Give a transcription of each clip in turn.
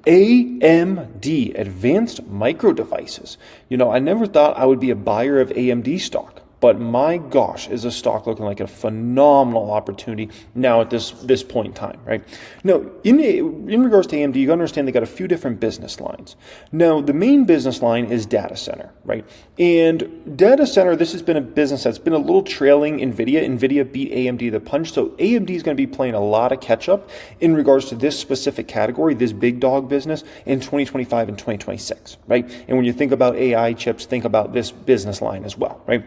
AMD, Advanced Micro Devices. I never thought I would be a buyer of AMD stock. But my gosh, is a stock looking like a phenomenal opportunity now at this point in time, right? Now, in regards to AMD, you got to understand they got a few different business lines. Now, the main business line is data center, right? And data center, this has been a business that's been a little trailing NVIDIA. NVIDIA beat AMD to the punch, so AMD is going to be playing a lot of catch up in regards to this specific category, this big dog business in 2025 and 2026, right? And when you think about AI chips, think about this business line as well, right?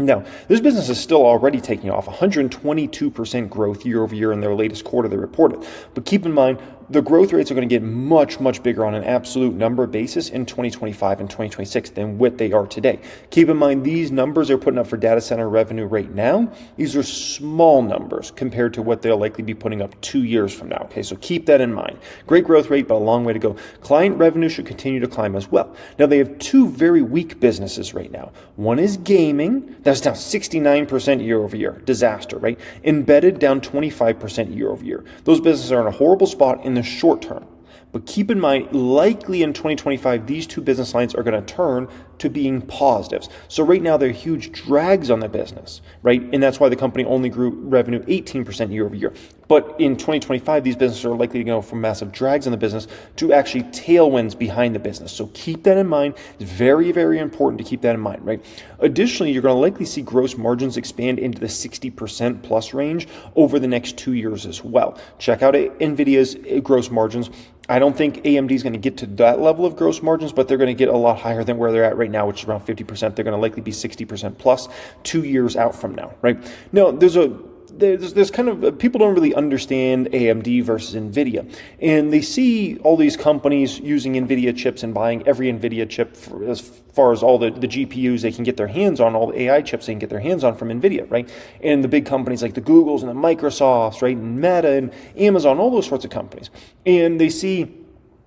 Now, this business is still already taking off, 122% growth year over year in their latest quarter they reported. But keep in mind, the growth rates are going to get much, much bigger on an absolute number basis in 2025 and 2026 than what they are today. Keep in mind, these numbers they're putting up for data center revenue right now, these are small numbers compared to what they'll likely be putting up 2 years from now. Okay, so keep that in mind. Great growth rate, but a long way to go. Client revenue should continue to climb as well. Now, they have two very weak businesses right now. One is gaming. That's down 69% year over year. Disaster, right? Embedded down 25% year over year. Those businesses are in a horrible spot in the short term. But keep in mind, likely in 2025, these two business lines are going to turn to being positives. So right now, they're huge drags on the business, right? And that's why the company only grew revenue 18% year over year. But in 2025, these businesses are likely to go from massive drags on the business to actually tailwinds behind the business. So keep that in mind. It's very, very important to keep that in mind, right? Additionally, you're going to likely see gross margins expand into the 60% plus range over the next 2 years as well. Check out NVIDIA's gross margins. I don't think AMD is going to get to that level of gross margins, but they're going to get a lot higher than where they're at right now, which is around 50%. They're going to likely be 60% plus 2 years out from now, right? Now, there's kind of, people don't really understand AMD versus NVIDIA. And they see all these companies using NVIDIA chips and buying every NVIDIA chip as far as all the GPUs they can get their hands on, all the AI chips they can get their hands on from NVIDIA, right? And the big companies like the Googles and the Microsofts, right? And Meta and Amazon, all those sorts of companies. And they see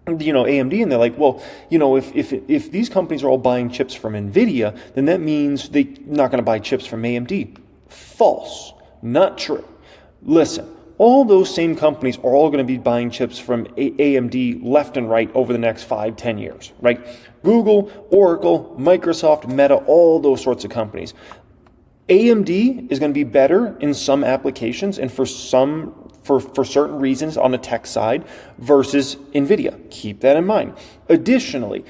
AMD, and they're like, well, if these companies are all buying chips from NVIDIA, then that means they're not going to buy chips from AMD. False. Not true. Listen, all those same companies are all going to be buying chips from AMD left and right over the next 5-10 years, right? Google, Oracle, Microsoft, Meta, all those sorts of companies. AMD is going to be better in some applications and for certain reasons on the tech side versus NVIDIA. Keep that in mind. Additionally,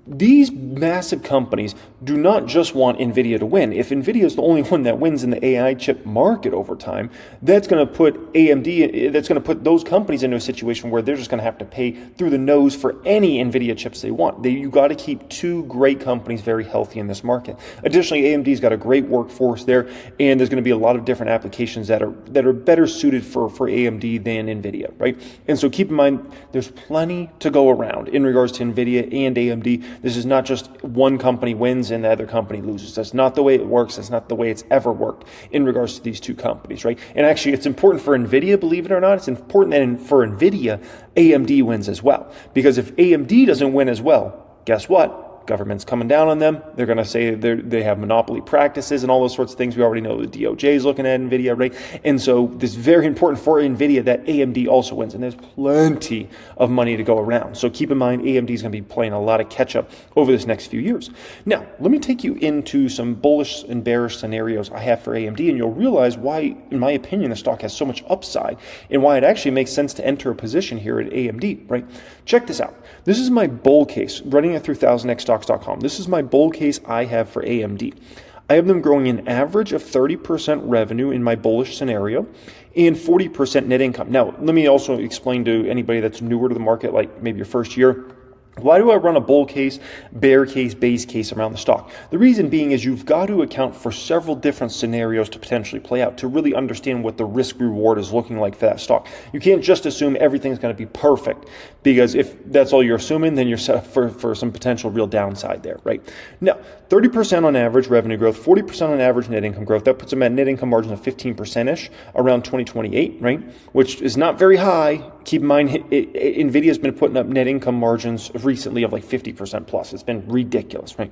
these massive companies do not just want NVIDIA to win. If NVIDIA is the only one that wins in the AI chip market over time, that's going to put that's going to put those companies into a situation where they're just going to have to pay through the nose for any NVIDIA chips they want. You got to keep two great companies very healthy in this market. Additionally, AMD's got a great workforce there, and there's going to be a lot of different applications that are better suited for AMD than NVIDIA, right? And so keep in mind, there's plenty to go around in regards to NVIDIA and AMD. This is not just one company wins and the other company loses. That's not the way it works. That's not the way it's ever worked in regards to these two companies, right? And actually, it's important for NVIDIA, believe it or not, it's important that for NVIDIA, AMD wins as well. Because if AMD doesn't win as well, guess what? Government's coming down on them. They're going to say they have monopoly practices and all those sorts of things. We already know the DOJ is looking at NVIDIA, right? And so this is very important for NVIDIA that AMD also wins. And there's plenty of money to go around. So keep in mind, AMD is going to be playing a lot of catch up over this next few years. Now, let me take you into some bullish and bearish scenarios I have for AMD, and you'll realize why, in my opinion, the stock has so much upside and why it actually makes sense to enter a position here at AMD, right? Check this out. This is my bull case, running it through 1000xstocks.com. This is my bull case I have for AMD. I have them growing an average of 30% revenue in my bullish scenario and 40% net income. Now, let me also explain to anybody that's newer to the market, like maybe your first year, why do I run a bull case, bear case, base case around the stock? The reason being is you've got to account for several different scenarios to potentially play out to really understand what the risk reward is looking like for that stock. You can't just assume everything's going to be perfect, because if that's all you're assuming, then you're set up for some potential real downside there, right? Now, 30% on average revenue growth, 40% on average net income growth. That puts them at net income margins of 15%-ish around 2028, right? Which is not very high keep in mind, NVIDIA's been putting up net income margins recently of like 50% plus. It's been ridiculous, right?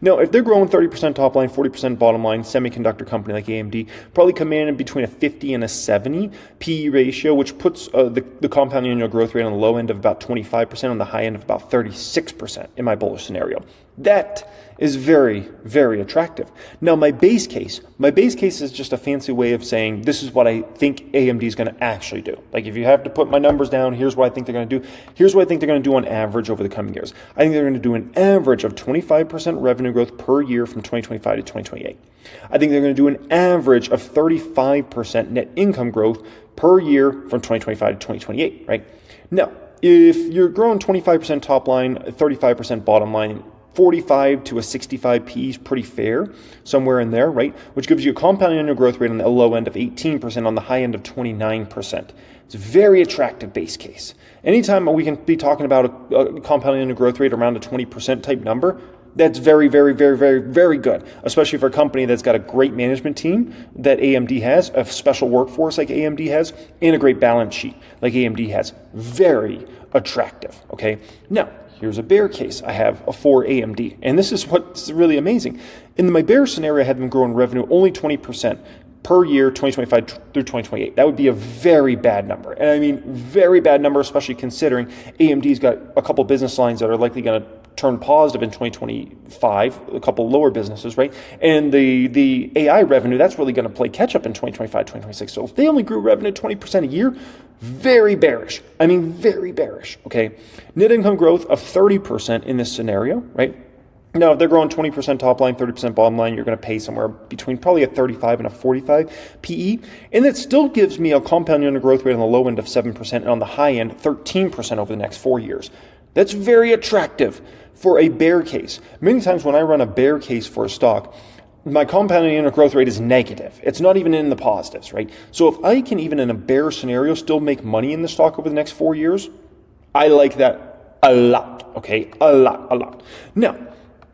Now, if they're growing 30% top line, 40% bottom line, semiconductor company like AMD, probably come in between a 50 and a 70 PE ratio, which puts the compound annual growth rate on the low end of about 25%, on the high end of about 36% in my bullish scenario. That is very, very attractive. Now, my base case is just a fancy way of saying this is what I think AMD is going to actually do. Like, if you have to put my numbers down, here's what I think they're going to do. Here's what I think they're going to do on average over the coming years. I think they're going to do an average of 25% revenue growth per year from 2025 to 2028. I think they're going to do an average of 35% net income growth per year from 2025 to 2028, right? Now, if you're growing 25% top line, 35% bottom line, 45 to a 65 PE is pretty fair, somewhere in there, right? Which gives you a compound annual growth rate on the low end of 18%, on the high end of 29%. It's a very attractive base case. Anytime we can be talking about a compound annual growth rate around a 20% type number, that's very, very, very, very, very good, especially for a company that's got a great management team that AMD has, a special workforce like AMD has, and a great balance sheet like AMD has. Very attractive, okay? Now, here's a bear case I have for AMD, and this is what's really amazing. In my bear scenario, I had them growing revenue only 20% per year, 2025 through 2028. That would be a very bad number. And I mean, very bad number, especially considering AMD's got a couple business lines that are likely going to turn positive in 2025, a couple lower businesses, right? And the AI revenue, that's really going to play catch up in 2025, 2026. So if they only grew revenue 20% a year, very bearish. I mean, very bearish, okay? Net income growth of 30% in this scenario, right? Now, if they're growing 20% top line, 30% bottom line, you're going to pay somewhere between probably a 35 and a 45 PE. And that still gives me a compound annual growth rate on the low end of 7% and on the high end, 13% over the next 4 years. That's very attractive for a bear case. Many times when I run a bear case for a stock, my compound annual growth rate is negative. It's not even in the positives, right? So if I can, even in a bear scenario, still make money in the stock over the next 4 years, I like that a lot, okay? A lot. Now,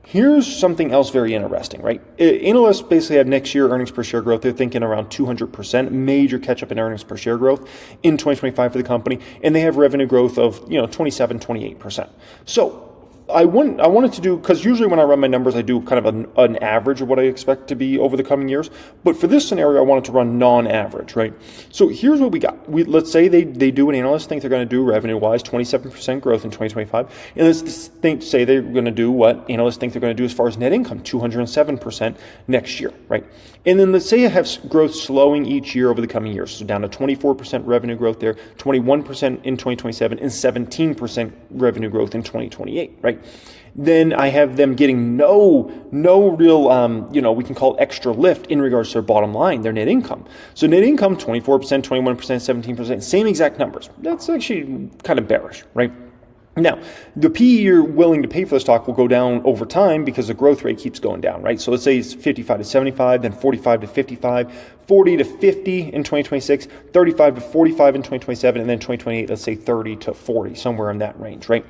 here's something else very interesting, right? Analysts basically have next year earnings per share growth. They're thinking around 200%, major catch up in earnings per share growth in 2025 for the company. And they have revenue growth of, 27, 28%. So I wanted to do, because usually when I run my numbers, I do kind of an average of what I expect to be over the coming years. But for this scenario, I wanted to run non-average, right? So here's what we got. Let's say they do what analysts think they're going to do revenue-wise, 27% growth in 2025. And let's say they're going to do what analysts think they're going to do as far as net income, 207% next year, right? And then let's say it has growth slowing each year over the coming years. So down to 24% revenue growth there, 21% in 2027, and 17% revenue growth in 2028, right? Then I have them getting no real, we can call it extra lift in regards to their bottom line, their net income. So net income, 24%, 21%, 17%, same exact numbers. That's actually kind of bearish, right? Now, the PE you're willing to pay for the stock will go down over time because the growth rate keeps going down, right? So let's say it's 55 to 75, then 45 to 55, 40 to 50 in 2026, 35 to 45 in 2027, and then 2028, let's say 30 to 40, somewhere in that range, right?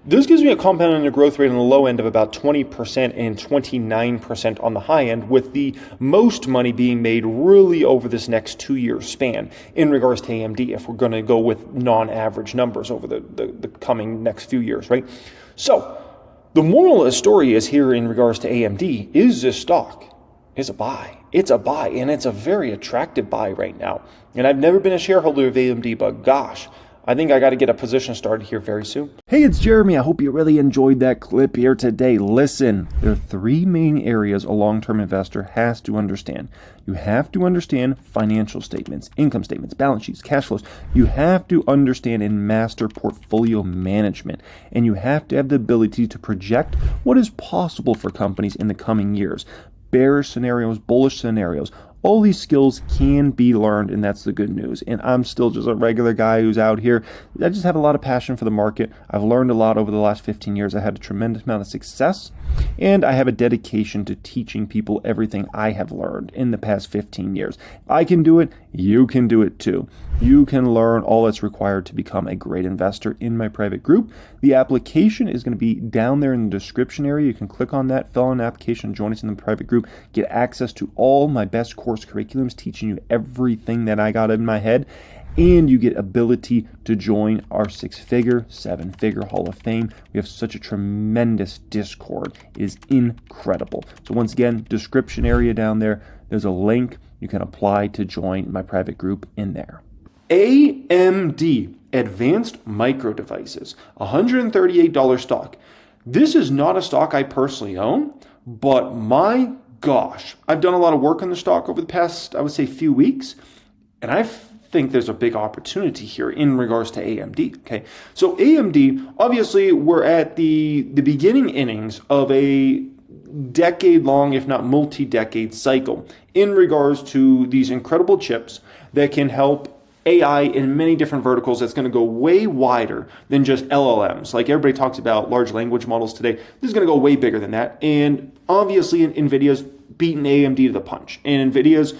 This gives me a compound annual growth rate on the low end of about 20% and 29% on the high end, with the most money being made really over this next 2-year span in regards to AMD, if we're going to go with non-average numbers over the coming next few years, right? So the moral of the story is here in regards to AMD is this stock is a buy. It's a buy, and it's a very attractive buy right now. And I've never been a shareholder of AMD, but gosh, I think I got to get a position started here very soon. Hey, it's Jeremy. I hope you really enjoyed that clip here today. Listen, there are 3 main areas a long-term investor has to understand. You have to understand financial statements, income statements, balance sheets, cash flows. You have to understand and master portfolio management. And you have to have the ability to project what is possible for companies in the coming years. Bearish scenarios, bullish scenarios. All these skills can be learned, and that's the good news. And I'm still just a regular guy who's out here. I just have a lot of passion for the market. I've learned a lot over the last 15 years. I had a tremendous amount of success, and I have a dedication to teaching people everything I have learned in the past 15 years. If I can do it, you can do it too. You can learn all that's required to become a great investor in my private group. The application is going to be down there in the description area. You can click on that, fill out an application, join us in the private group, get access to all my best course curriculums, teaching you everything that I got in my head. and you get ability to join our 6-figure, 7-figure Hall of Fame. We have such a tremendous Discord. It is incredible. So once again, description area down there, there's a link. You can apply to join my private group in there. AMD, Advanced Micro Devices, $138 stock. This is not a stock I personally own, but my gosh, I've done a lot of work on the stock over the past, I would say, few weeks, and I think there's a big opportunity here in regards to AMD. Okay, so AMD, obviously, we're at the beginning innings of a decade-long, if not multi-decade cycle in regards to these incredible chips that can help AI in many different verticals. That's going to go way wider than just LLMs. Like everybody talks about large language models today, this is going to go way bigger than that. And obviously, NVIDIA's beaten AMD to the punch. And NVIDIA's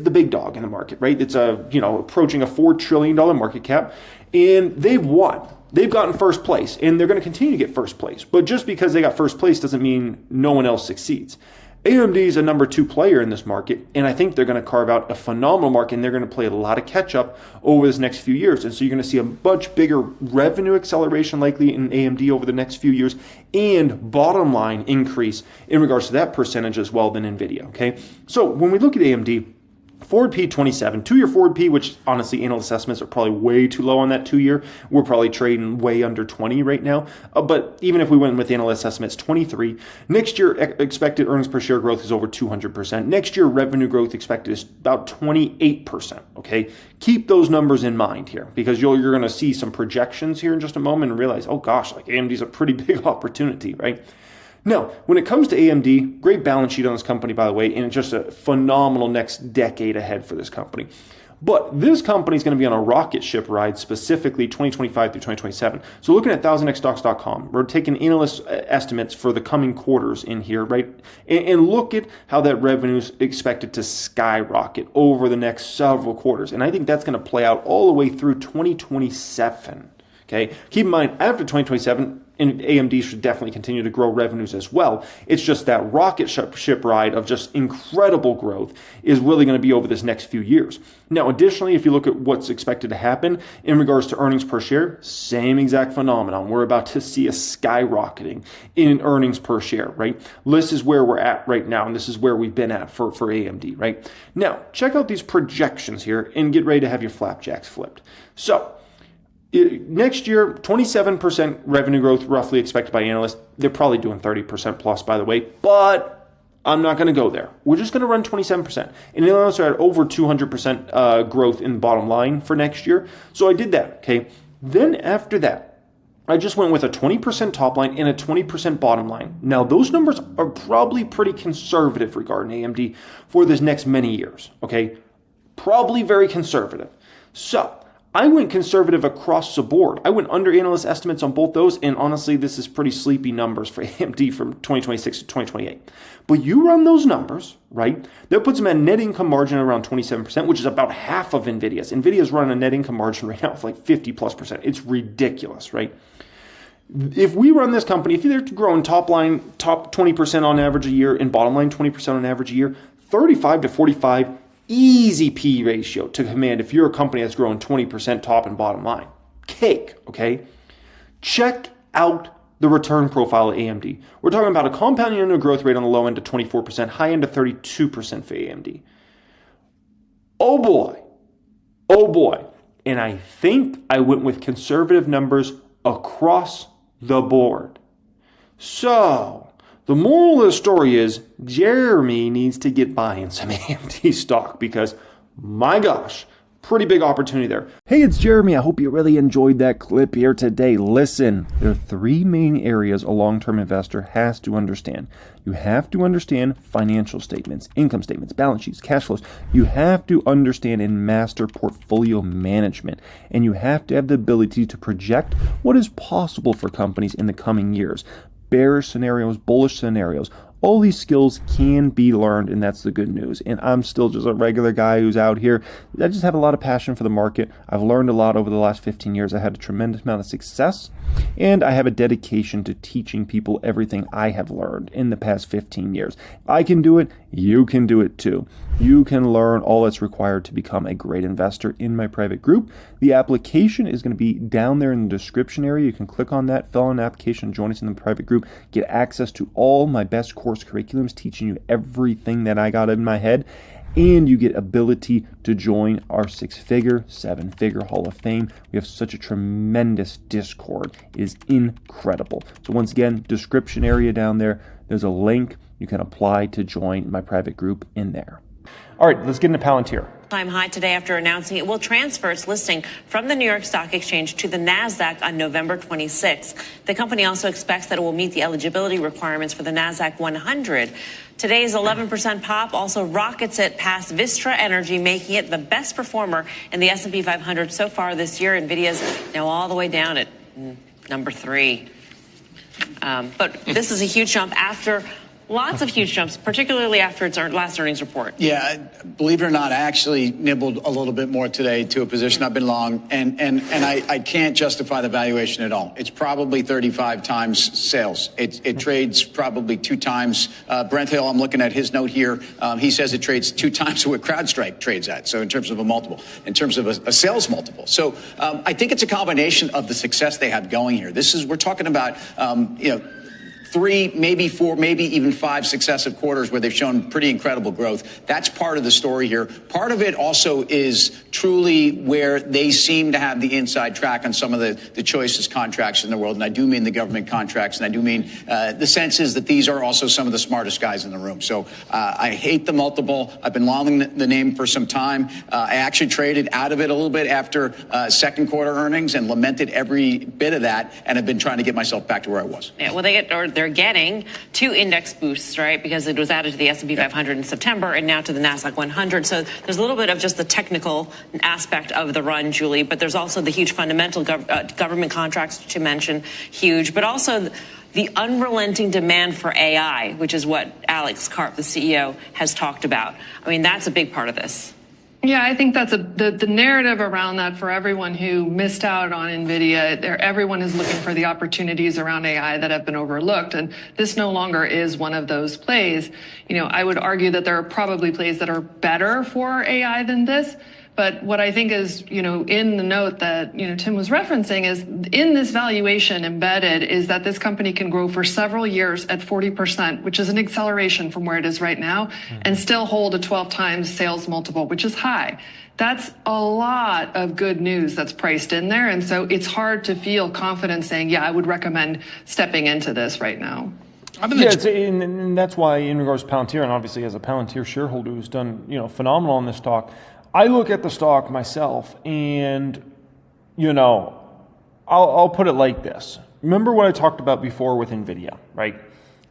the big dog in the market, right? It's approaching a $4 trillion market cap, and they've won. They've gotten first place, and they're going to continue to get first place. But just because they got first place doesn't mean no one else succeeds. AMD is a number 2 player in this market, and I think they're going to carve out a phenomenal market, and they're going to play a lot of catch up over this next few years. And so you're going to see a much bigger revenue acceleration likely in AMD over the next few years, and bottom line increase in regards to that percentage as well than NVIDIA. Okay, so when we look at AMD, forward P 27, 2-year forward P, which honestly analyst estimates are probably way too low on that 2-year. We're probably trading way under 20 right now. But even if we went with analyst estimates, 23. Next year, expected earnings per share growth is over 200%. Next year, revenue growth expected is about 28%. Okay, keep those numbers in mind here, because you're going to see some projections here in just a moment and realize, oh gosh, like AMD is a pretty big opportunity, right? Now, when it comes to AMD, great balance sheet on this company, by the way, and it's just a phenomenal next decade ahead for this company. But this company is going to be on a rocket ship ride, specifically 2025 through 2027. So looking at 1000xstocks.com, we're taking analyst estimates for the coming quarters in here, right? And look at how that revenue is expected to skyrocket over the next several quarters. And I think that's going to play out all the way through 2027. Okay, keep in mind, after 2027, and AMD should definitely continue to grow revenues as well. It's just that rocket ship ride of just incredible growth is really going to be over this next few years. Now, additionally, if you look at what's expected to happen in regards to earnings per share, same exact phenomenon. We're about to see a skyrocketing in earnings per share, right? This is where we're at right now, and this is where we've been at for AMD, right? Now, check out these projections here and get ready to have your flapjacks flipped. So, next year, 27% revenue growth roughly expected by analysts. They're probably doing 30% plus, by the way, but I'm not going to go there. We're just going to run 27%. And analysts are at over 200% growth in the bottom line for next year. So I did that, okay? Then after that, I just went with a 20% top line and a 20% bottom line. Now, those numbers are probably pretty conservative regarding AMD for this next many years, okay? Probably very conservative. So I went conservative across the board. I went under analyst estimates on both those, and honestly, this is pretty sleepy numbers for AMD from 2026 to 2028. But you run those numbers, right? That puts them at net income margin around 27%, which is about half of NVIDIA's. NVIDIA's running a net income margin right now of like 50+%. It's ridiculous, right? If we run this company, if they're growing top line, top 20% on average a year, and bottom line 20% on average a year, 35 to 45, easy P ratio to command if you're a company that's growing 20% top and bottom line. Cake, okay? Check out the return profile of AMD. We're talking about a compounding annual growth rate on the low end of 24%, high end of 32% for AMD. Oh boy. And I think I went with conservative numbers across the board. So, the moral of the story is Jeremy needs to get buying some AMD stock because, my gosh, pretty big opportunity there. Hey, it's Jeremy. I hope you really enjoyed that clip here today. Listen, there are 3 main areas a long-term investor has to understand. You have to understand financial statements, income statements, balance sheets, cash flows. You have to understand and master portfolio management. And you have to have the ability to project what is possible for companies in the coming years. Bearish scenarios, bullish scenarios. All these skills can be learned, and that's the good news. And I'm still just a regular guy who's out here. I just have a lot of passion for the market. I've learned a lot over the last 15 years. I had a tremendous amount of success, and I have a dedication to teaching people everything I have learned in the past 15 years. If I can do it, you can do it too. You can learn all that's required to become a great investor in my private group. The application is going to be down there in the description area. You can click on that, fill out an application, join us in the private group, get access to all my best course curriculums, teaching you everything that I got in my head. And you get ability to join our six-figure, seven-figure Hall of Fame. We have such a tremendous Discord. It is incredible. So once again, description area down there, there's a link. You can apply to join my private group in there. All right, let's get into Palantir. Time high today after announcing it will transfer its listing from the New York Stock Exchange to the NASDAQ on November 26th. The company also expects that it will meet the eligibility requirements for the NASDAQ 100. Today's 11% pop also rockets it past Vistra Energy, making it the best performer in the S&P 500 so far this year. NVIDIA's now all the way down at number 3. But this is a huge jump after lots of huge jumps, particularly after its last earnings report. Yeah, believe it or not, I actually nibbled a little bit more today to a position I've been long, and I can't justify the valuation at all. It's probably 35 times sales. It trades probably 2 times. Brent Hill, I'm looking at his note here. He says it trades 2 times what CrowdStrike trades at. So in terms of a multiple, in terms of a sales multiple. So I think it's a combination of the success they have going here. We're talking about, 3, maybe 4, maybe even 5 successive quarters where they've shown pretty incredible growth. That's part of the story here. Part of it also is truly where they seem to have the inside track on some of the choicest contracts in the world. And I do mean the government contracts. And I do mean the sense is that these are also some of the smartest guys in the room. So I hate the multiple. I've been longing the name for some time. I actually traded out of it a little bit after second quarter earnings and lamented every bit of that. And have been trying to get myself back to where I was. Yeah, well, they're getting 2 index boosts, right? Because it was added to the S&P 500 in September and now to the NASDAQ 100. So there's a little bit of just the technical aspect of the run, Julie, but there's also the huge fundamental government contracts to mention, huge, but also the unrelenting demand for AI, which is what Alex Karp, the CEO, has talked about. I mean, that's a big part of this. Yeah, I think that's the narrative around that for everyone who missed out on NVIDIA. Everyone is looking for the opportunities around AI that have been overlooked. And this no longer is one of those plays. I would argue that there are probably plays that are better for AI than this. But what I think is, in the note that, Tim was referencing is in this valuation embedded is that this company can grow for several years at 40%, which is an acceleration from where it is right now, and still hold a 12 times sales multiple, which is high. That's a lot of good news that's priced in there. And so it's hard to feel confident saying, yeah, I would recommend stepping into this right now. And that's why in regards to Palantir, and obviously as a Palantir shareholder who's done, phenomenal on this stock, I look at the stock myself and, I'll put it like this. Remember what I talked about before with NVIDIA, right?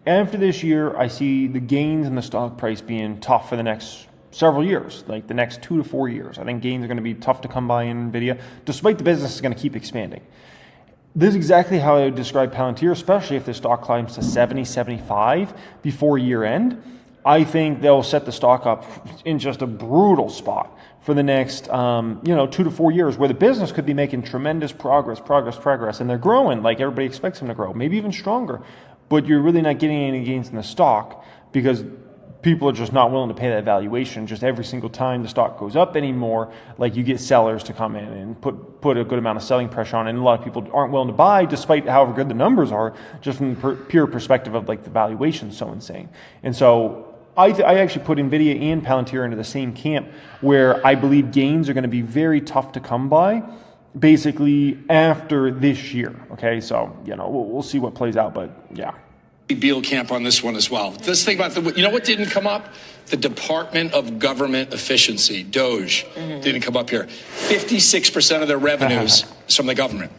After this year, I see the gains in the stock price being tough for the next several years, like the next 2 to 4 years. I think gains are going to be tough to come by in NVIDIA, despite the business is going to keep expanding. This is exactly how I would describe Palantir, especially if the stock climbs to 70, 75 before year end. I think they'll set the stock up in just a brutal spot for the next, 2 to 4 years, where the business could be making tremendous progress, and they're growing like everybody expects them to grow, maybe even stronger. But you're really not getting any gains in the stock because people are just not willing to pay that valuation. Just every single time the stock goes up anymore, like you get sellers to come in and put a good amount of selling pressure on it, and a lot of people aren't willing to buy, despite however good the numbers are, just from the pure perspective of like the valuation so insane. And so I actually put NVIDIA and Palantir into the same camp, where I believe gains are going to be very tough to come by, basically after this year. Okay, so we'll see what plays out, but yeah. Beal camp on this one as well. Let's think about what didn't come up? The Department of Government Efficiency, DOGE, didn't come up here. 56% of their revenues is from the government.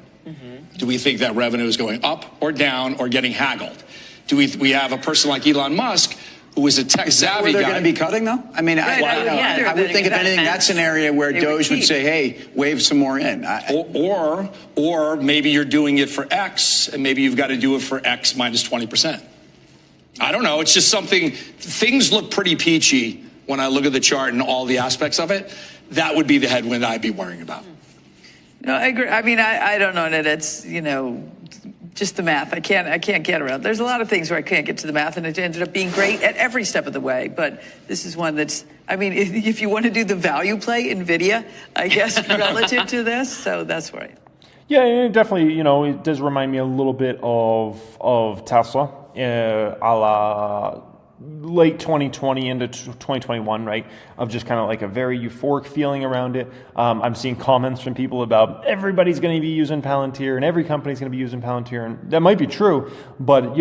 Do we think that revenue is going up or down or getting haggled? Do we have a person like Elon Musk, who is a tech-savvy guy? They're going to be cutting, though? I mean, I would think, if anything, that's an area where DOGE would say, hey, wave some more in. Or maybe you're doing it for X, and maybe you've got to do it for X minus 20%. I don't know. It's just something. Things look pretty peachy when I look at the chart and all the aspects of it. That would be the headwind I'd be worrying about. No, I agree. I mean, I don't know that it's, just the math. I can't get around. There's a lot of things where I can't get to the math, and it ended up being great at every step of the way. But this is one that's, I mean, if you want to do the value play, NVIDIA, I guess, relative to this. So that's where I am. Yeah, it definitely, it does remind me a little bit of Tesla, a la late 2020 into 2021, right? Of just kind of like a very euphoric feeling around it. I'm seeing comments from people about everybody's going to be using Palantir and every company's going to be using Palantir, and that might be true, but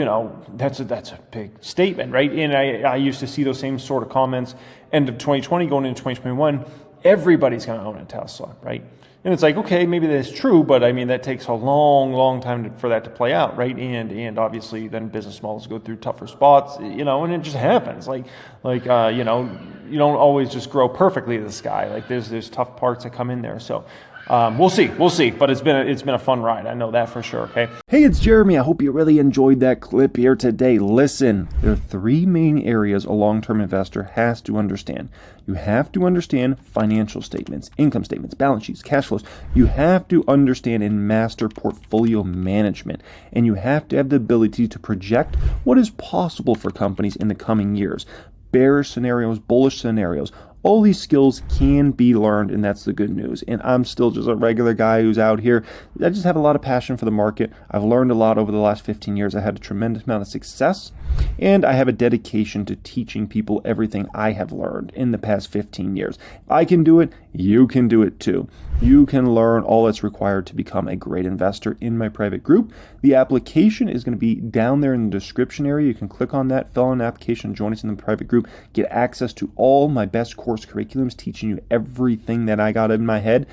that's a big statement, right? And I used to see those same sort of comments end of 2020 going into 2021. Everybody's going to own a Tesla, right? And it's like, okay, maybe that's true, but I mean, that takes a long, long time for that to play out, right? And obviously then business models go through tougher spots, and it just happens. You don't always just grow perfectly to the sky. Like there's tough parts that come in there. So we'll see, but it's been a fun ride. I know that for sure. Okay. Hey, it's Jeremy. I hope you really enjoyed that clip here today. Listen, there are three main areas a long-term investor has to understand. You have to understand financial statements, income statements, balance sheets, cash flows. You have to understand and master portfolio management. And you have to have the ability to project what is possible for companies in the coming years. Bearish scenarios, bullish scenarios. All these skills can be learned, and that's the good news. And I'm still just a regular guy who's out here. I just have a lot of passion for the market. I've learned a lot over the last 15 years. I had a tremendous amount of success, and I have a dedication to teaching people everything I have learned in the past 15 years. If I can do it, you can do it too. You can learn all that's required to become a great investor in my private group. The application is going to be down there in the description area. You can click on that, fill out an application, join us in the private group, get access to all my best course curriculums, teaching you everything that I got in my head,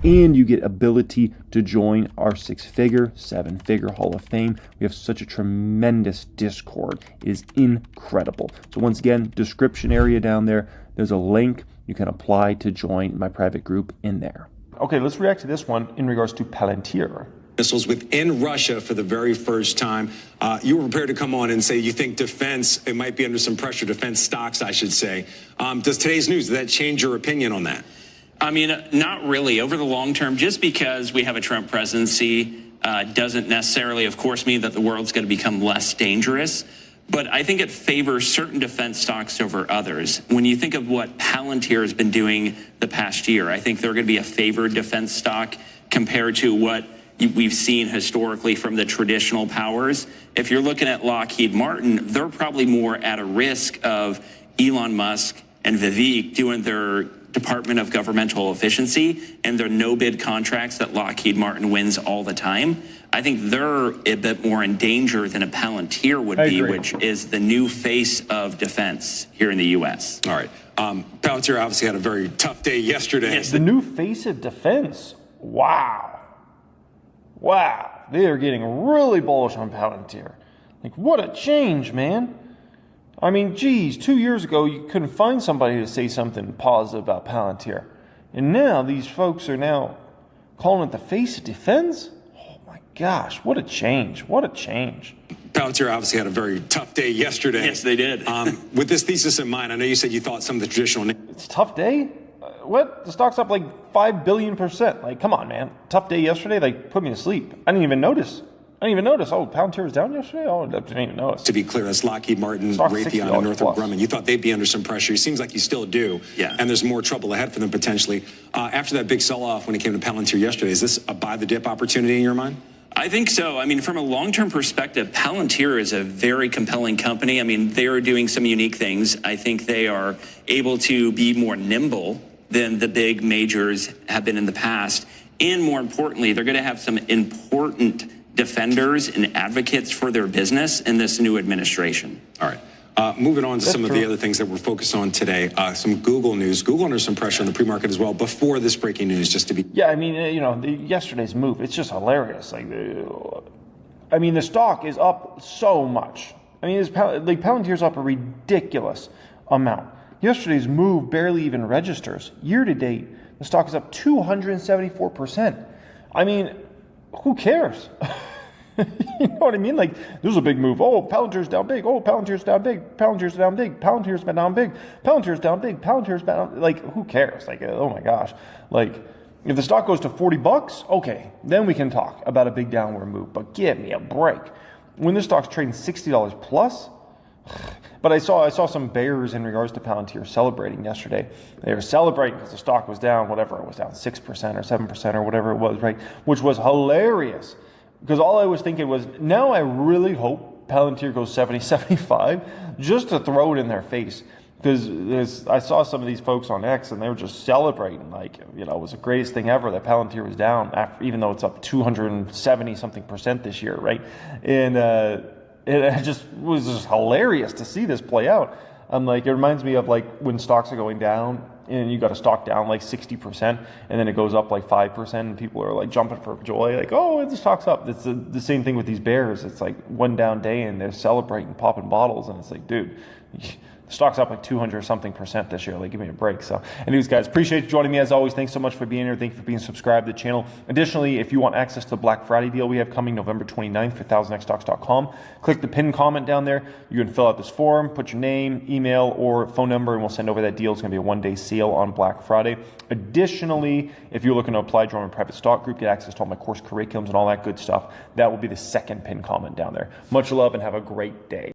and you get ability to join our 6-figure, 7-figure Hall of Fame. We have such a tremendous Discord. It is incredible. So once again, description area down there, there's a link. You can apply to join my private group in there. Okay, let's react to this one in regards to Palantir. Missiles within Russia for the very first time. You were prepared to come on and say you think defense, it might be under some pressure, defense stocks, I should say. Does today's news, does that change your opinion on that? I mean, not really. Over the long term, just because we have a Trump presidency doesn't necessarily, of course, mean that the world's going to become less dangerous. But I think it favors certain defense stocks over others. When you think of what Palantir has been doing the past year, I think they're going to be a favored defense stock compared to what we've seen historically from the traditional powers. If you're looking at Lockheed Martin, they're probably more at a risk of Elon Musk and Vivek doing their Department of Governmental Efficiency and their no-bid contracts that Lockheed Martin wins all the time. I think they're a bit more in danger than a Palantir would be, which is the new face of defense here in the U.S. All right. Palantir obviously had a very tough day yesterday. Yes, the new face of defense. Wow. They are getting really bullish on Palantir. Like, what a change, man. I mean, geez, 2 years ago, you couldn't find somebody to say something positive about Palantir. And now these folks are now calling it the face of defense? Oh, my gosh, what a change. What a change. Palantir obviously had a very tough day yesterday. Yes, they did. With this thesis in mind, I know you said you thought some of the traditional... It's a tough day? What? The stock's up like 5 billion%. Like, come on, man. Tough day yesterday? Like, put me to sleep. I didn't even notice. Oh, Palantir was down yesterday? Oh, I didn't even notice. To be clear, that's Lockheed Martin, Raytheon, and Northrop Grumman. You thought they'd be under some pressure. It seems like you still do. Yeah. And there's more trouble ahead for them potentially. After that big sell-off when it came to Palantir yesterday, is this a buy-the-dip opportunity in your mind? I think so. I mean, from a long-term perspective, Palantir is a very compelling company. I mean, they are doing some unique things. I think they are able to be more nimble than the big majors have been in the past. And more importantly, they're going to have some important defenders and advocates for their business in this new administration. All right. Moving on to some of the other things that we're focused on today, some Google news. Google under some pressure in the pre-market as well before this breaking news, just to be... Yeah, I mean, yesterday's move, it's just hilarious. Like, I mean, the stock is up so much. I mean, Palantir's up a ridiculous amount. Yesterday's move barely even registers. Year to date, the stock is up 274%. I mean, who cares? You know what I mean? Like, there's a big move. Oh, Palantir's down big. Oh, Palantir's down big. Palantir's down big. Palantir's down big. Palantir's down big. Palantir's down. Like, who cares? Like, oh my gosh. Like, If the stock goes to $40, okay, then we can talk about a big downward move. But give me a break. When this stock's trading $60 plus, but I saw some bears in regards to Palantir celebrating yesterday. They were celebrating because the stock was down, whatever it was, down 6% or 7% or whatever it was, right? Which was hilarious. Because all I was thinking was, now I really hope Palantir goes 70, 75, just to throw it in their face. Because I saw some of these folks on X and they were just celebrating, like, you know, it was the greatest thing ever that Palantir was down, after, even though it's up 270 something percent this year, right? And it just was just hilarious to see this play out. I'm like, it reminds me of like when stocks are going down and you got a stock down like 60% and then it goes up like 5% and people are like jumping for joy, like, oh, the stock's up. It's the same thing with these bears. It's like one down day and they're celebrating, popping bottles, and it's like, dude, the stock's up like 200 something percent this year. Like, give me a break. So anyways, guys, appreciate you joining me as always. Thanks so much for being here. Thank you for being subscribed to the channel. Additionally, if you want access to the Black Friday deal we have coming November 29th for 1000xstocks.com, click the pinned comment down there. You can fill out this form, put your name, email, or phone number, and we'll send over that deal. It's going to be a one-day sale on Black Friday. Additionally, if you're looking to apply, join my private stock group, get access to all my course curriculums and all that good stuff, that will be the second pinned comment down there. Much love and have a great day.